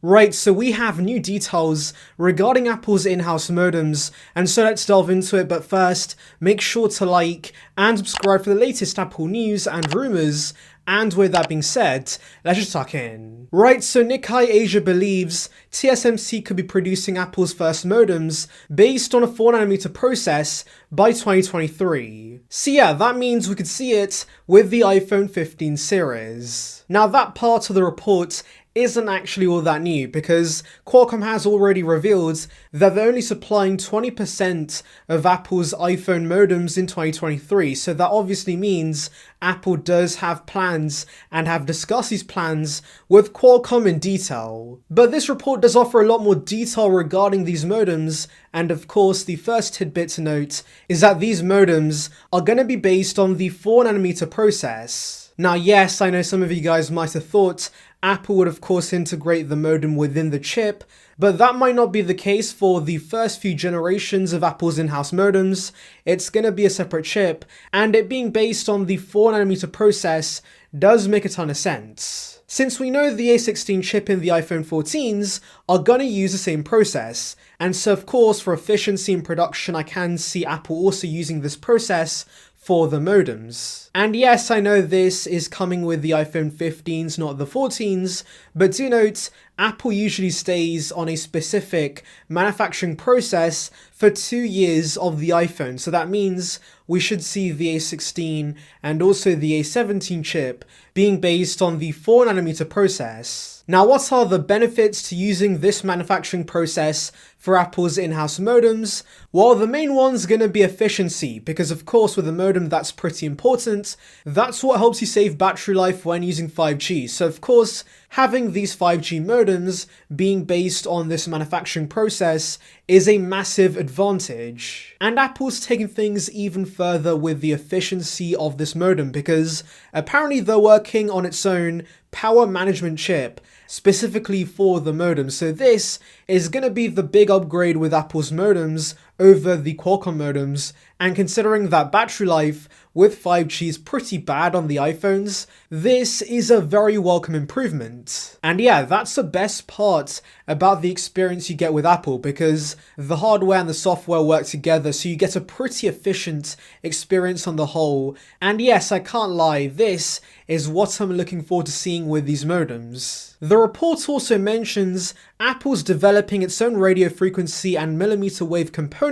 Right, so we have new details regarding Apple's in-house modems, and so let's delve into it. But first, make sure to like and subscribe for the latest Apple news and rumors. And with that being said, let's just tuck in. Right, so Nikkei Asia believes TSMC could be producing Apple's first modems based on a 4nm process by 2023. So yeah, that means we could see it with the iPhone 15 series. Now that part of the report isn't actually all that new, because Qualcomm has already revealed that they're only supplying 20% of Apple's iPhone modems in 2023, so that obviously means Apple does have plans and have discussed these plans with Qualcomm in detail. But this report does offer a lot more detail regarding these modems, and of course the first tidbit to note is that these modems are going to be based on the 4nm process. Now yes, I know some of you guys might have thought Apple would of course integrate the modem within the chip, but that might not be the case for the first few generations of Apple's in-house modems. It's going to be a separate chip, and it being based on the 4nm process does make a ton of sense, since we know the A16 chip in the iPhone 14s are going to use the same process, and so of course for efficiency in production I can see Apple also using this process for the modems. And yes, I know this is coming with the iPhone 15s, not the 14s, but do note, Apple usually stays on a specific manufacturing process for 2 years of the iPhone, so that means we should see the A16 and also the A17 chip being based on the 4nm process. Now, what are the benefits to using this manufacturing process for Apple's in-house modems? Well, the main one's going to be efficiency, because of course with a modem that's pretty important. That's what helps you save battery life when using 5G. So of course, having these 5G modems being based on this manufacturing process is a massive advantage. And Apple's taking things even further with the efficiency of this modem, because apparently they're working on its own power management chip specifically for the modem. So this is going to be the big upgrade with Apple's modems over the Qualcomm modems, and considering that battery life with 5G is pretty bad on the iPhones, this is a very welcome improvement. And yeah, that's the best part about the experience you get with Apple, because the hardware and the software work together, so you get a pretty efficient experience on the whole. And yes, I can't lie, this is what I'm looking forward to seeing with these modems. The report also mentions Apple's developing its own radio frequency and millimeter wave components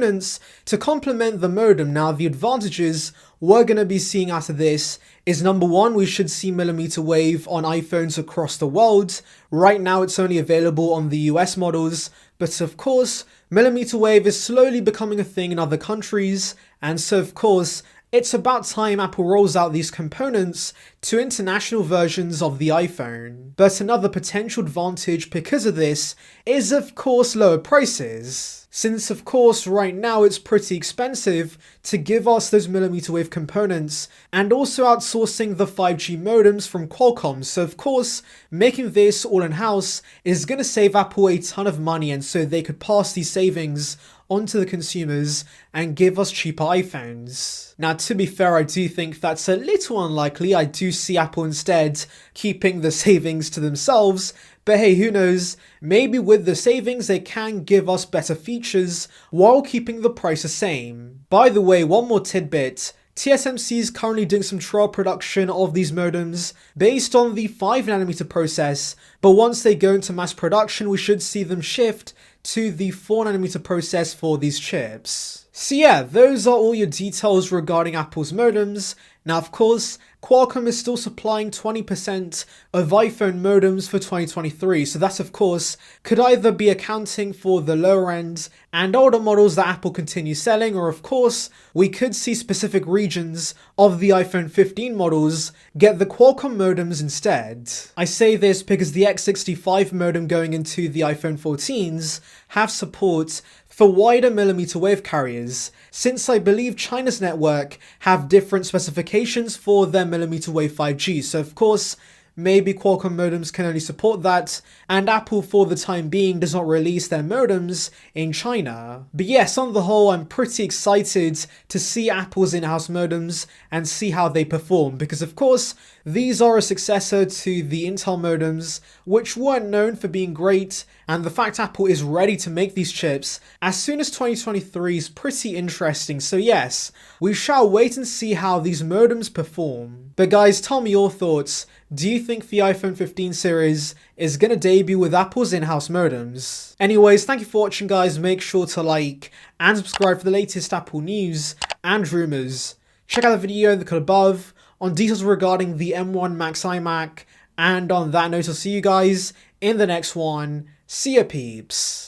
to complement the modem. Now, the advantages we're going to be seeing out of this is, number one, we should see millimeter wave on iPhones across the world. Right now it's only available on the US models, but of course millimeter wave is slowly becoming a thing in other countries, and so of course it's about time Apple rolls out these components to international versions of the iPhone. But another potential advantage because of this is of course lower prices, since of course right now it's pretty expensive to give us those millimeter wave components, and also outsourcing the 5G modems from Qualcomm. So of course making this all in-house is going to save Apple a ton of money, and so they could pass these savings onto the consumers and give us cheaper iPhones. Now, to be fair, I do think that's a little unlikely. I do see Apple instead keeping the savings to themselves, but hey, who knows? Maybe with the savings they can give us better features while keeping the price the same. By the way, one more tidbit. TSMC is currently doing some trial production of these modems based on the 5nm process, but once they go into mass production, we should see them shift to the 4nm process for these chips. So yeah, those are all your details regarding Apple's modems. Now of course, Qualcomm is still supplying 20% of iPhone modems for 2023, so that of course could either be accounting for the lower end and older models that Apple continues selling, or of course we could see specific regions of the iPhone 15 models get the Qualcomm modems instead. I say this because the X65 modem going into the iPhone 14s have support for wider millimeter wave carriers, since I believe China's network have different specifications for their millimeter wave 5G. So of course, maybe Qualcomm modems can only support that, and Apple for the time being does not release their modems in China. But yes, on the whole, I'm pretty excited to see Apple's in-house modems and see how they perform, because of course, these are a successor to the Intel modems, which weren't known for being great, and the fact Apple is ready to make these chips as soon as 2023 is pretty interesting. So yes, we shall wait and see how these modems perform. But guys, tell me your thoughts. Do you think the iPhone 15 series is going to debut with Apple's in-house modems? Anyways, thank you for watching, guys. Make sure to like and subscribe for the latest Apple news and rumors. Check out the video in the card above on details regarding the M1 Max iMac. And on that note, I'll see you guys in the next one. See ya, peeps.